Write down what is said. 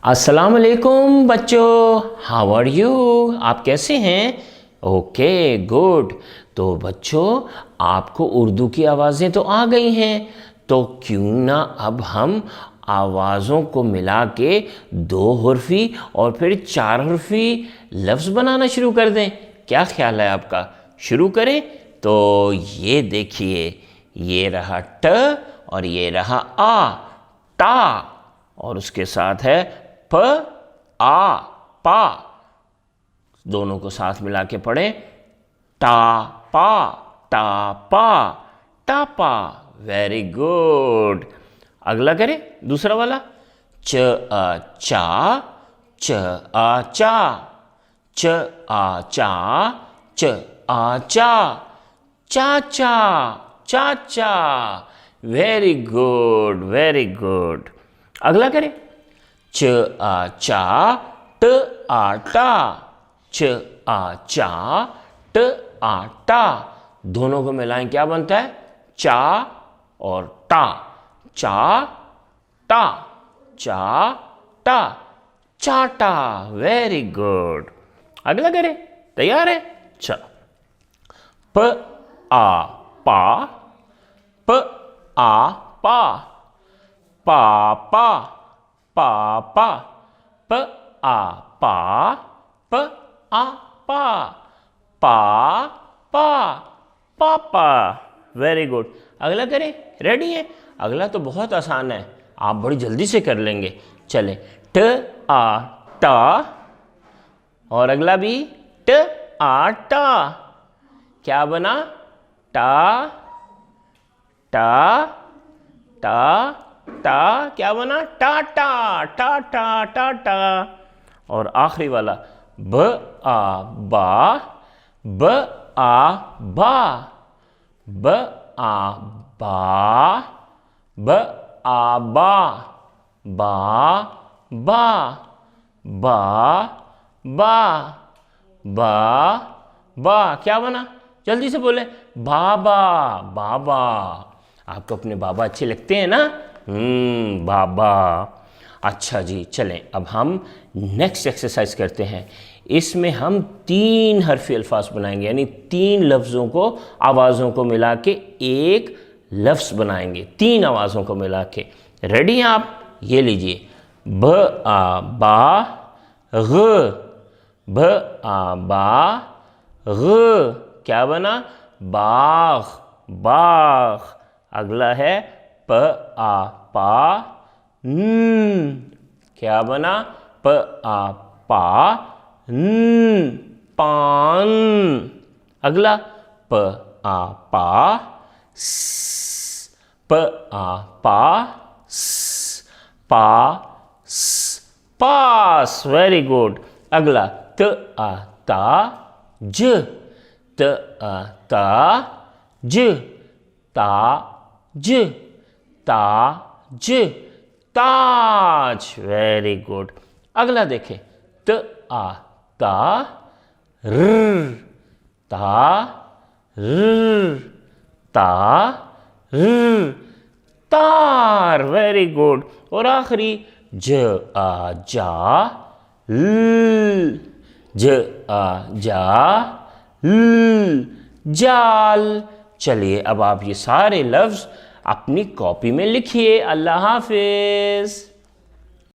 अस्सलाम वालेकुम बच्चों, हाउ आर यू? आप कैसे हैं? Okay good. तो बच्चों, आपको उर्दू की आवाज़ें तो आ गई हैं, तो क्यों ना अब हम आवाज़ों को मिला के 2 हुर्फ़ी और फिर 4 हुर्फ़ी लफ्ज़ बनाना शुरू कर दें। क्या ख्याल है आपका? शुरू करें? तो ये देखिए, ये रहा ट और ये रहा आ, टा, और उसके साथ है प आ, पा। दोनों को साथ मिला के पढ़ें, टा पा, टा पा, टापा। Very good. अगला करें, दूसरा वाला, च आ चा, च आ चा, च आ चा, च आ चा, चाचा, चाचा। Very good, very good. अगला करें, च आ चा, ट आ टा, च आ चा, ट आ टा। दोनों को मिलाएं, क्या बनता है? चा और टा, चा टा, चा टा, चाटा। Very good. अगला करें, तैयार है? चलो, प आ पा, प आ पा, पापा, पापा, प आ पा, प आ पा, पा पा, पापा। Very good. अगला करें, रेडी है? अगला तो बहुत आसान है, आप बड़ी जल्दी से कर लेंगे। चले, ट आ टा, और अगला भी ट आ टा। क्या बना? टा टा टा टा। क्या बना? टाटा, टाटा, टाटा। और आखिरी वाला, ब आ बा, ब आ बा, ब आ बा, ब आ बा, बा बा, बा बा, बा बा। क्या बना? जल्दी से बोले, बाबा, बाबा। आपको अपने बाबा अच्छे लगते हैं ना? बाबा। अच्छा जी, चलें अब हम नेक्स्ट एक्सरसाइज करते हैं। इसमें हम 3 हरफी अल्फाज बनाएंगे, यानी 3 लफ्ज़ों को, आवाज़ों को मिला के एक लफ्ज़ बनाएंगे, 3 आवाज़ों को मिला के। रेडी हैं आप? ये लीजिए, ब आ बा ग, ब आ बा ग। क्या बना? बाग, बाग। अगला है प आ पा न, क्या बना? प आ पा न, पान। अगला प आ पा स, प आ पा स, पा स, पास। Very good. अगला त आ ता ज, त आ ता ज, ता ज, ता ज, ताज। Very good. अगला देखें, त आ ता र, ता र, ता र, तार। Very good. और आखिरी, ज आ जा ल, ज आ जा ल, जाल। चलिए अब आप ये सारे लफ्ज़ अपनी कॉपी में लिखिए। अल्लाह हाफिज़।